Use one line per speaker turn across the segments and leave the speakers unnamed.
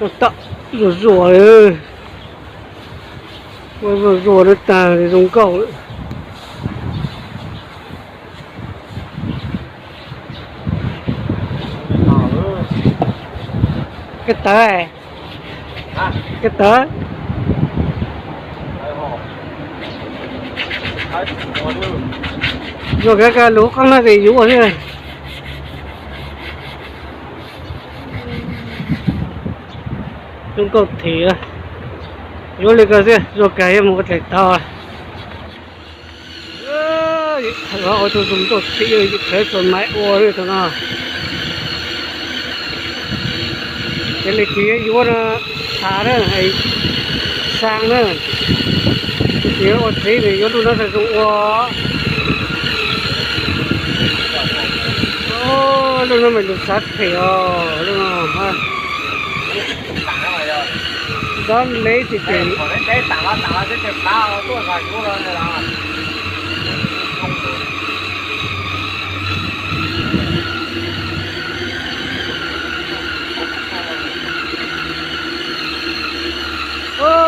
nó tận rồi rồi ơi, rồi nó tàn thì giống cầu đấy. Cái tớ này, cái tớ rồi cái lúa con nó thì vũ thế này chúng cầu thì vô lịch rồi rồi cái một cái to rồi tôi dùng cầu thì rồi cái còn máy ô rồi thôi nào cái lịch thì vô nó thả đó hay sang đó thì ô thì vô nó sẽ dùng ô lúc đó mình được sát thì lúc nào ha đó lấy thì tiền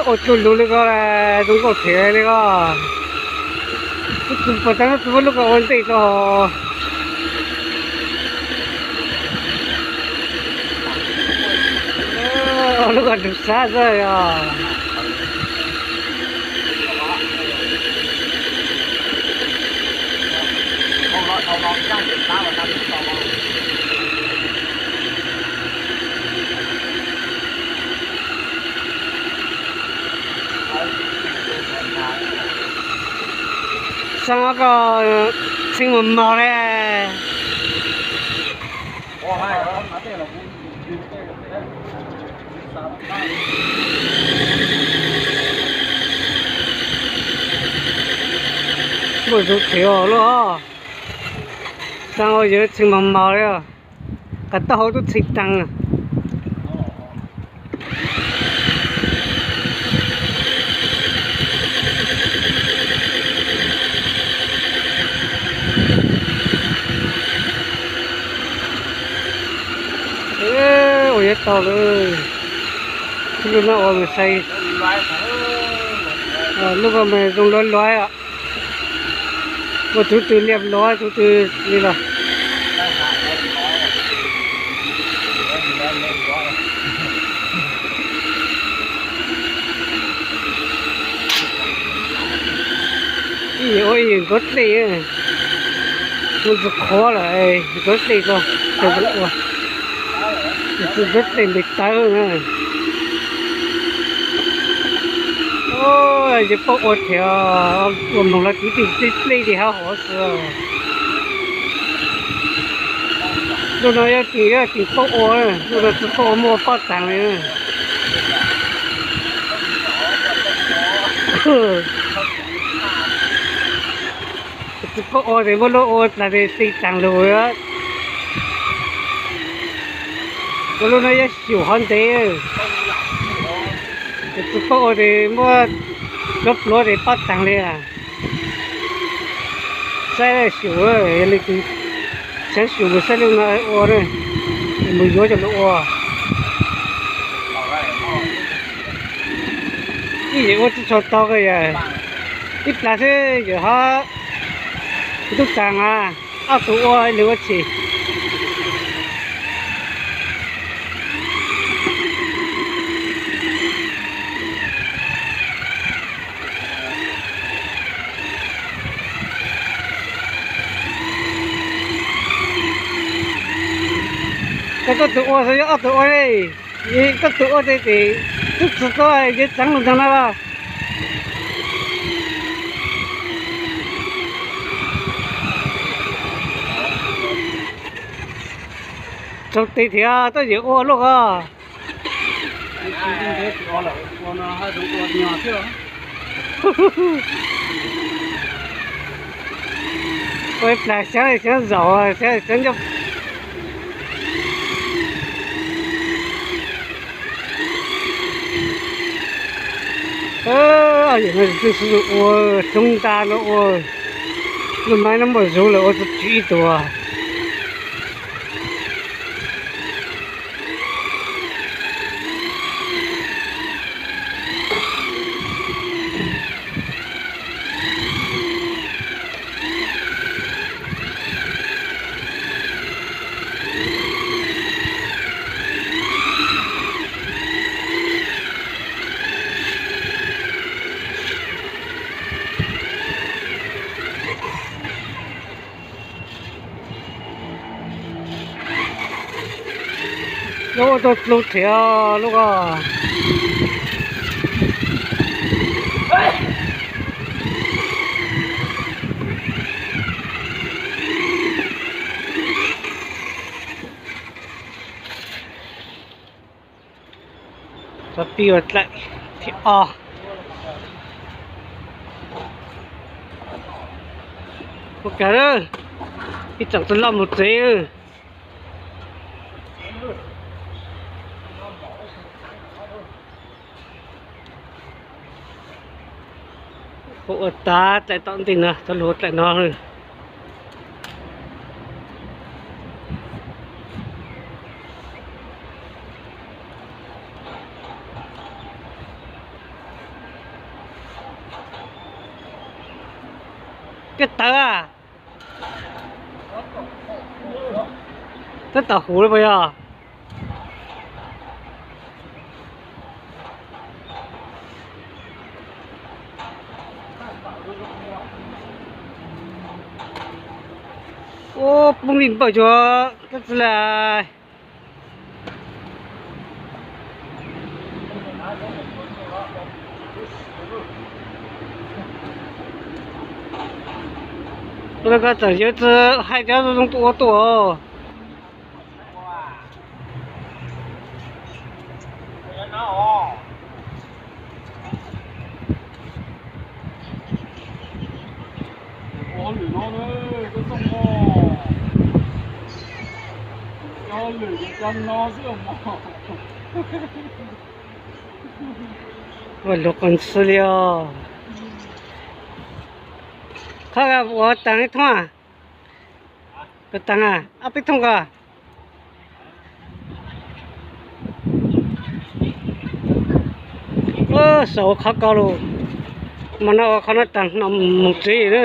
ôi trời luôn đấy là đúng có thể đấy cơ chúng ta đang chúng lúc còn tây cơ lúc còn được xa rồi sang có sinh một màu này một số thiếu luôn sang ở dưới sinh một màu đấy cả tao都thích tăng ôi tao ơi lúc nào ông say lúc mà mình dùng lói lói ạ một thứ từ liệp lói thứ từ đi là ôi rất đi tôi rất khó là rất đi rồi tôi rất đi bị tớ nữa ôi giờ bộ ột thì một là chỉ đi thì hao hổ sữa lúc này chỉ bộ ột lúc này chỉ bộ mua phát tăng này chỉ bộ ột thì một lô ột là để xịt tăng rồi á lúc này xỉu hơn thế chỉ bộ thì mua gấp lúa để phát tăng lên à sai xỉu rồi lấy cái sai xỉu rồi sai lên nó ô đấy mình vô cho nó ô cái gì ô cho to cái gì ít là thế giờ họ đúc tăng à tụ ô lúa chỉ cái tụ ô rồi tụ ô đây cái tụ ô đây thì chút thôi cái trắng luôn thằng nào trong tí thì tôi giữ ô luôn à ôi là sẽ giàu sẽ cho vậy mà tôi sử dụng ô chúng ta nó ô lúc mai nó mở rú là ô tôi chỉ tổ lúc tôi lúc theo lúc tapi lại thì một cái đó cái chẳng tôi làm một giây hộ ta tại tận tình à tôi lột lại nó rồi cái tớ à tất tàu hú rồi bây giờ ô bông đình bảo cho rất là tôi có thể nhớ hai cháu tôi trong tủ tủ Walau konsulio, kau buat tang itu ah, petang ah, apa itu kah? Oh, so kau kalau mana kau nak tang nam mungkin ni,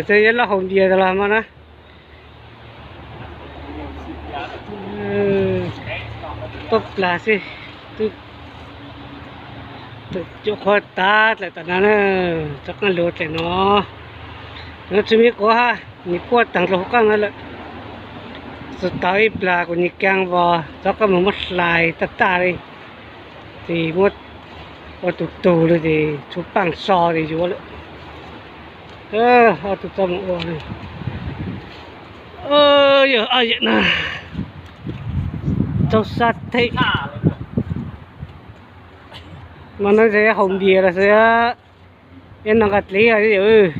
saya lah home dia dah mana. Tốt là gì tự chỗ khoa ta lại tận nó chắc nó lột lại nó chỉ biết có ha nhịp qua tầng lỗ căng lại rồi tới là của nhịp căng vào chắc có một mất lại ta đi thì một ở tủ rồi thì chú bằng so thì chú nữa ở tủ trong ô này giờ ai vậy nè châu sát thế mà nó sẽ hồng bìa là sẽ em đang gặt lấy rồi chứ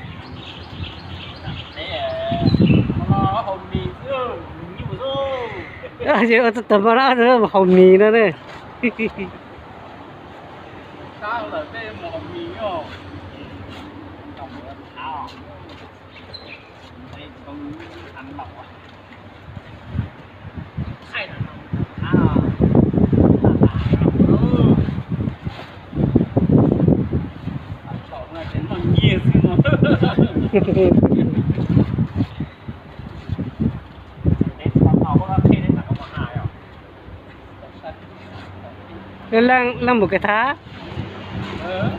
giờ ở tầm đó nữa mà hồng mì nữa đây lang một cái thá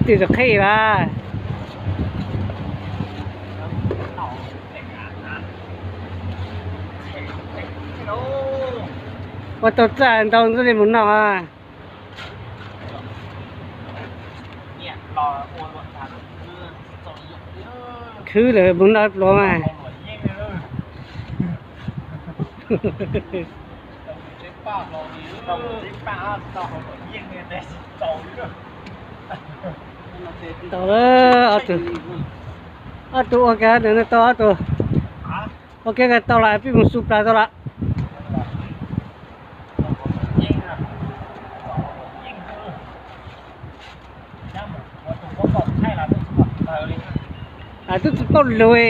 thì được khi là và tôi trả đâu rất là muốn nào à cứ là muốn nói lo mà tao đó ở tụ ok đừng nó to tụ ok cái tao lại bị một sụp lại tao lại tôi có lùi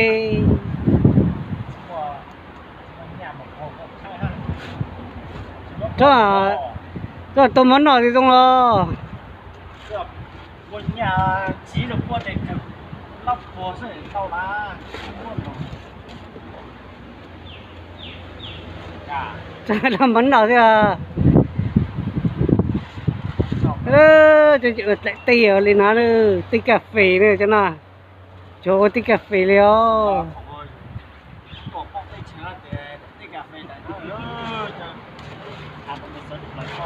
cho tôi món nào thì không lo nhà chỉ được qua để lắp hồ sơ sau lá chả làm món nào thế à cho chị lại tì ở lên nó nữa tì cà phê nữa cho nào cho tì cà phê liao
放在前的那个飞的，他们的手里来放，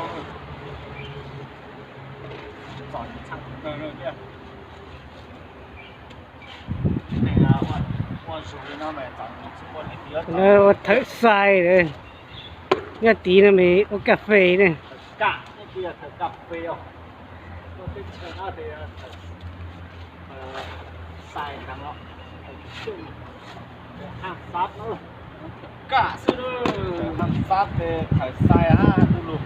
找你唱歌了的。那个我属于那么找你直播的比较早。
我睇晒咧，一啲都未，我咖啡咧。
咖，那边是咖啡哦。我在前那边晒干了，就ห้ามซับเนาะกะซื้อห้ามซับเลยถ่ายทรายดูลูก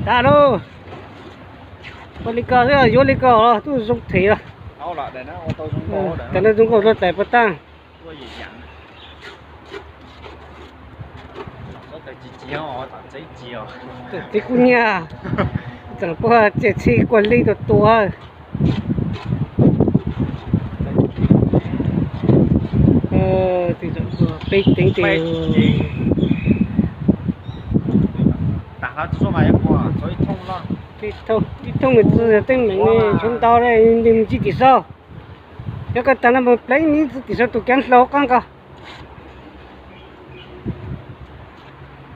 Alo, con đi cờ thế vô đi cờ rồi, tôi dùng thủy rồi.
เอาละเดี๋ยวนะเอาตัวxuống cổ để
Cái này dùng cổ rất đẹp bất tăng.
ตัวใหญ่ๆก็แต่จีๆอ๋อตัดใจจีอ๋อ
Tí cũng nhà, chẳng qua chỉ chi quản lý được tua. Thì chẳng qua bị tính thì
打他做嘛也不啊，所以痛了。
cái thông người ta tên mình chúng ta đây niềm chi thì sao? Nếu cái tao mà lấy ní thì sao tụi kén lâu con cơ.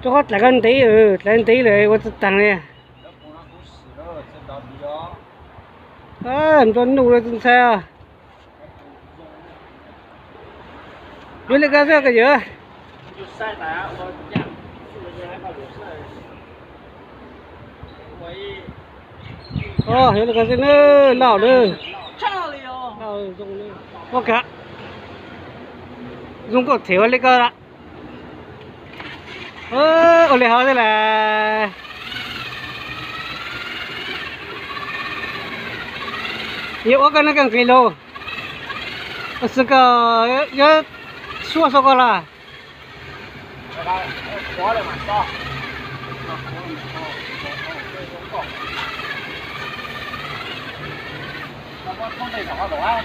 Cho hết là gần tí lên tí rồi tôi tặng này.
要不然都死了，这倒比较。
很多路了真塞啊。有那个这个有。
就晒来，我养四个月还搞流晒。我一。
有那个这呢，老了。
这里哦。
老用的，我看。用过条那个了。我来好的嘞。有我跟那个kilo，是个要说过了。
活了嘛，是吧？那我放在什么东啊？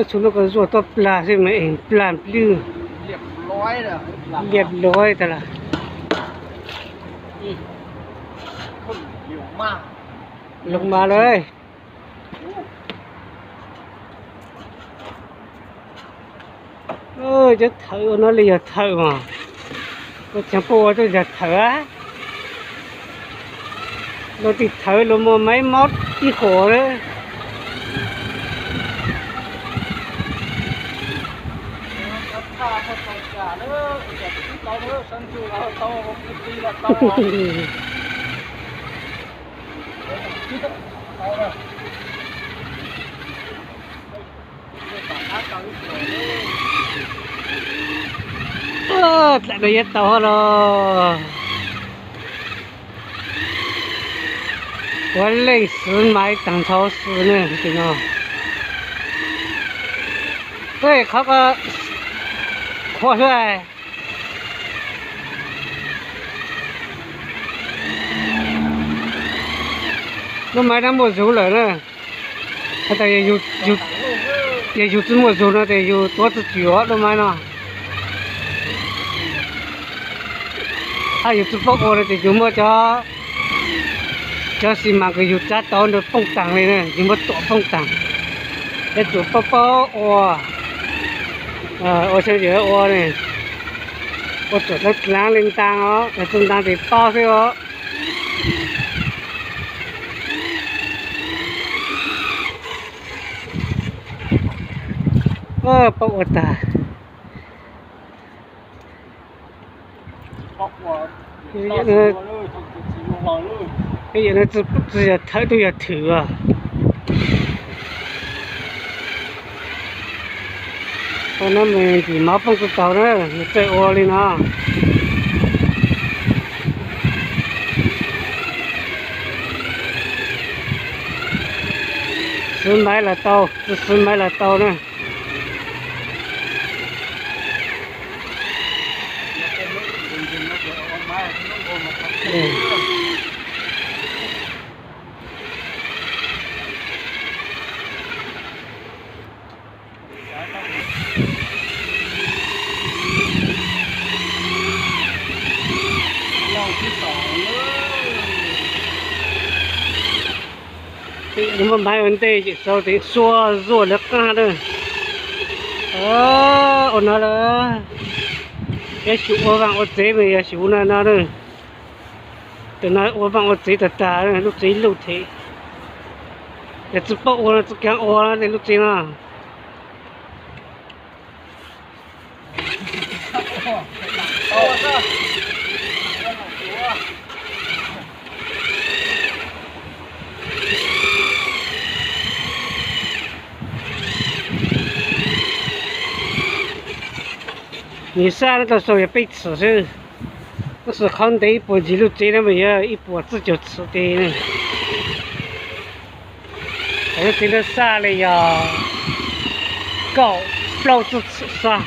chúng nó có ruột to là gì mà em làm lưu
เรียบร้อยเลย
đẹp lối thật là
ขึ้นเร็วมาก
lục màเลยchứ thử nó là thử mà có chẳng bùa tôi giờ thử á nó thì thử nó mua mấy mốt đi khổ đấy
ถ้าเขาต้องการเนอะอย่าไปคิดเราเนอะฉันคือเราโตผมดีละโตคิดเอาเลย
lại đây to rồi我累死买当超市呢这个对เขาก็ขอช่วยnó买那么熟了呢他得有这么熟呢得有多只脚都买了他有只包裹了得有么cho xin mà cái giá to được phong tặng này nè nhưng mà tổ phong tặng để chủ bao ô ô chơi gì ô này ô chủ nó láng lên tang ó để chúng ta thì bao thế ó bao ô ta cái gì nó chỉ là thấy tôi là thử à còn nó mình chỉ máu không có tàu nữa nó chạy ô lên ha sân máy là tàu sân máy là tàu nữa nhưng mà mai vấn đề chỉ sau thì xua rùa nước ca đây ôn nó là cái chú ô vàng ô chế về chú nó đây từ nói ô vàng ô chế thật ta lúc chế lúc thế để chụp bộ ô nó chụp cái ô nó để lúc chế nào你上那个时候也被吃是，不是看的一波记录这那么样，一波自就吃的呢。我就真的杀了呀，搞老子吃杀。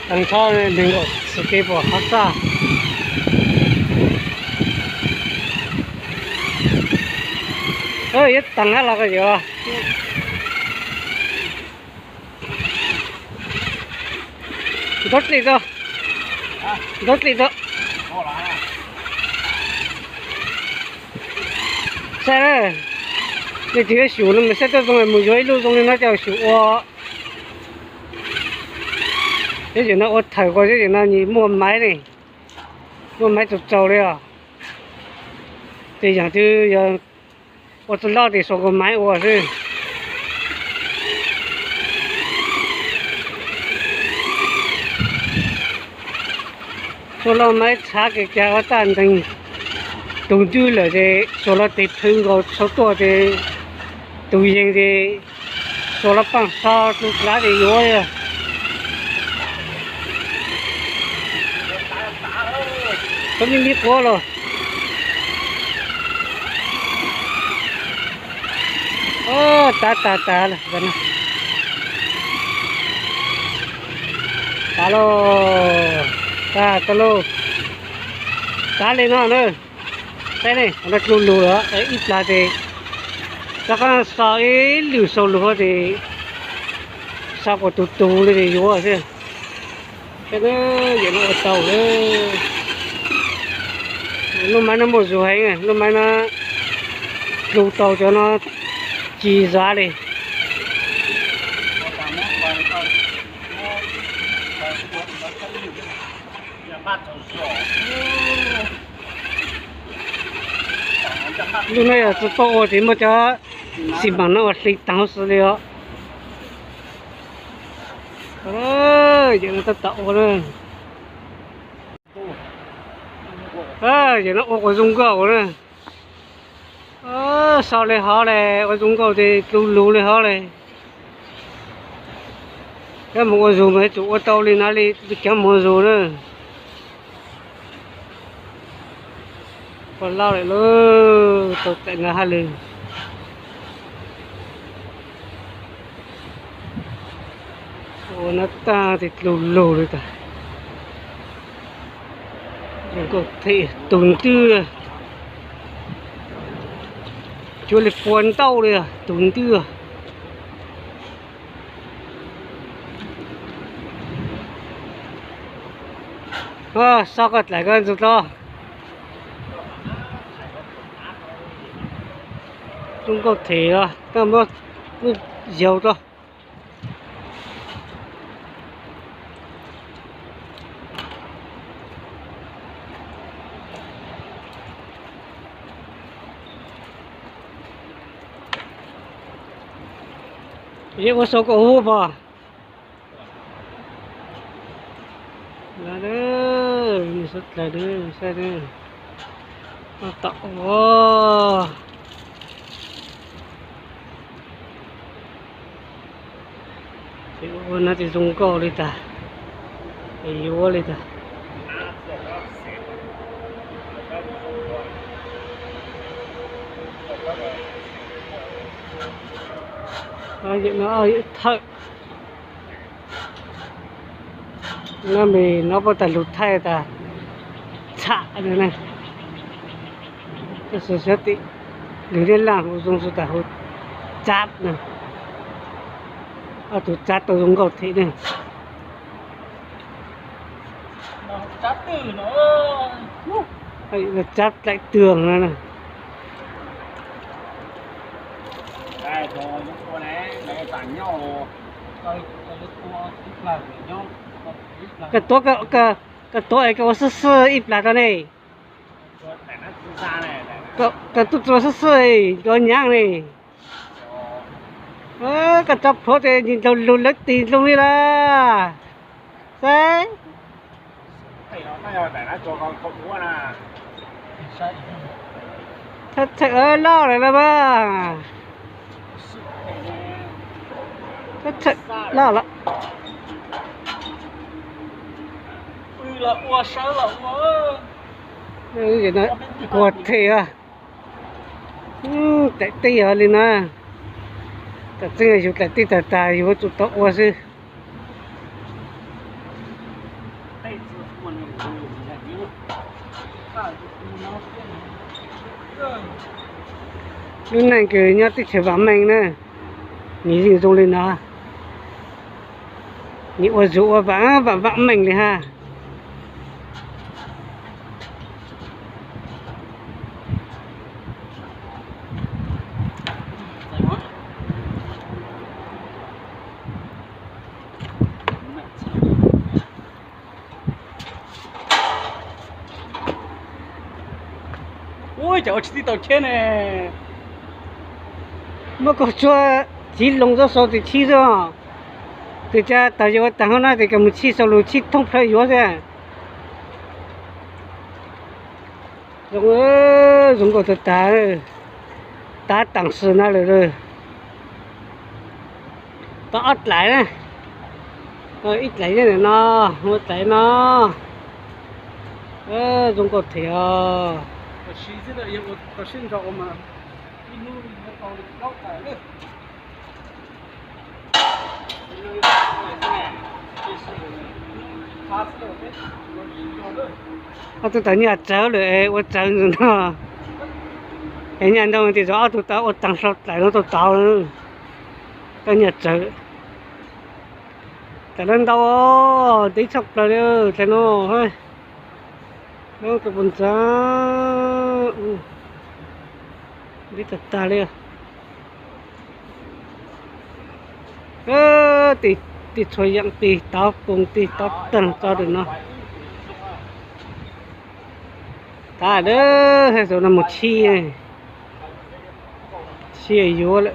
等他能够吃这波好杀。也等下那个有。đốt đi rồi đốt đi rồi sao đấy cái thứ xíu nó mới sẽ cho trong một dưới luôn trong nó cho xíu ô cái gì nó ô thở qua cái gì nó như mua máy này mua máy chụp trâu đấy à thì chẳng chứ giờ ô tôi lo thì số cái máy ô chứ số lo máy trả cái giá tan thành đầu tư là để số lo để thương có sốตัวđể đầu tiên để số lo bằng sao tôi lá để vô à không biết quá rồi ta là vậy nè alo ta lô ta lên nó nữa đây này nó lù lù đó đấy ít là thì chắc là sao ấy lù sâu lù thì sao có tụt tụt lên thì vô chứ cái nó vậy nó tàu nữa lúc mai nó một rồi hay này lúc mai nó lù tàu cho nó chỉ giá đi lúc này là chỉ có thì mà cho xi măng nó xịt tao xử lý đó giờ nó tạo rồi giờ nó có dùng gạo rồi sau này họ này có dùng gạo thì lú này họ này cái một dùng mấy chỗ tàu lên nó đi kéo một dùng nữa còn lao lại luôn tàu tại ngã hai lần ô nó ta thì lù rồi ta rồi có thể tuần tư chúa lịch quần tàu đây à tuần tư sao có lại cái gì đó chúng có thể là các bạn dầu đó ये có số có hú vào là đó mình xuất là đó sao đó nó tạo thì nó chỉ dùng câu đi ta thì vô đi ta vậy nó thật nó mình nó có thể lụt thay ta chạ nữa này cái sự xét thì đừng liên lạc của dùng sự ta hút chát này tụt chát tôi dùng gọt thế này
chát từ nó
Hay là chắp lại tường nữa nè.
Đây cho những con này để tặng nhau.
Cái tổ ấy cái sơ sơ ít là cái này. Cái tụt sơ sơ ấy cái nhang này. Cái chắp phốt ấy nhìn đâu luôn lấy tiền luôn đi là. Đấy. Thật ơi lo này là ba. Thật lo lắm.
Là ua sớ là ua.
Cái nó quật thì à. Tại tí ở lên à. Tại tí là tại tí tại tại vô tụt tóc ua sư. Lúc này cứ nhớ tích chế vắm mình nè. Nghĩ gì dùng lên nó. Nghĩ ua dụ vã và vắm mình đi ha.
Ôi trời ơi, đi tàu trên này.
Mà có cho chỉ lồng ra sau thì chi rồi. Từ cha tao cho tao hôm nay thì cái một chi sau rồi chi thông phải vô ra. Dùng có thật ta tăng sự nào rồi. Ta ớt lại nè. Ít lại này nó, một lại nó. Dùng có thể tôi tới nhà cháu rồi, tôi cháu rồi nó. Cái nhà đâu thì rõ tôi tao tăng sau lại nó tôi tao nữa. Cái nhà cháu. Tại lên đâu tí chọc rồi đó, thế nó thôi. Nó cái bún giá. Đi thật ta đi. Tí thôi dạng tí tao cùng tí tao tầng cho được nó. Ta đó, hay rồi là một chi này. Chi ở vô lại.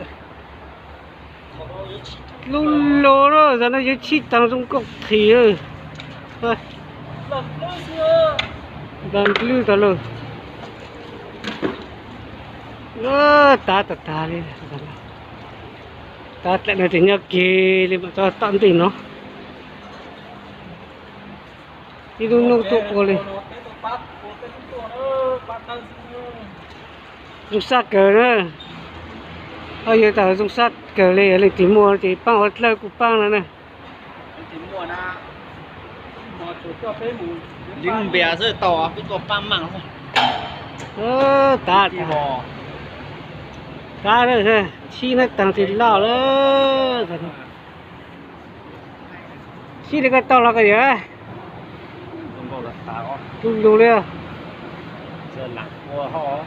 Lúc lô đó, giờ nó dưới chi tăng trong cốc thì rồi. Thôi. Lần lưu ta luôn. Ta đi. Ta lại nói tiếng nhạc kì đi mà cho tạm tình nó. Đi đúng nông tụ cô đi. Dùng sát cờ nữa. Giờ tao dùng sát cờ lên lấy tí mua thì băng ở lại của băng nữa nè.
Nhưng bè rất to, cái con băng mặn không?
Ta đây thôi, chi nó tăng thì lao đó. Chi này cái to là cái gì á? Đúng đúng đấy.
Giờ lặng cua họ.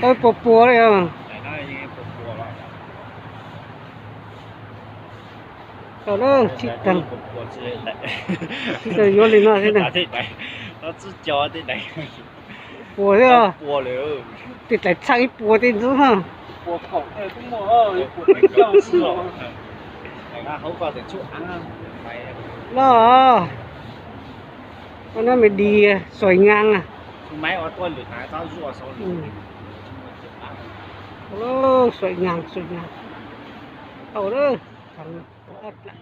Tôi bùa đấy à. Đó đó, chị tăng. Chị tăng vô lên nó thế này.
Nó chỉ cho thế này.
Bùa thế à?
Bùa nữa.
Thì lại sang ít bùa tên nữa ha.
Bùa khổng này cũng mua ơi. Bùa đánh nhau sửa. Này không có thể chỗ ăn không?
Đó. Con nó mới đi xoay ngang à.
Máy ở tôi lửa thái tao rùa sau lửa.
Xoay ngang. Ở đó. Thằng ớt lại.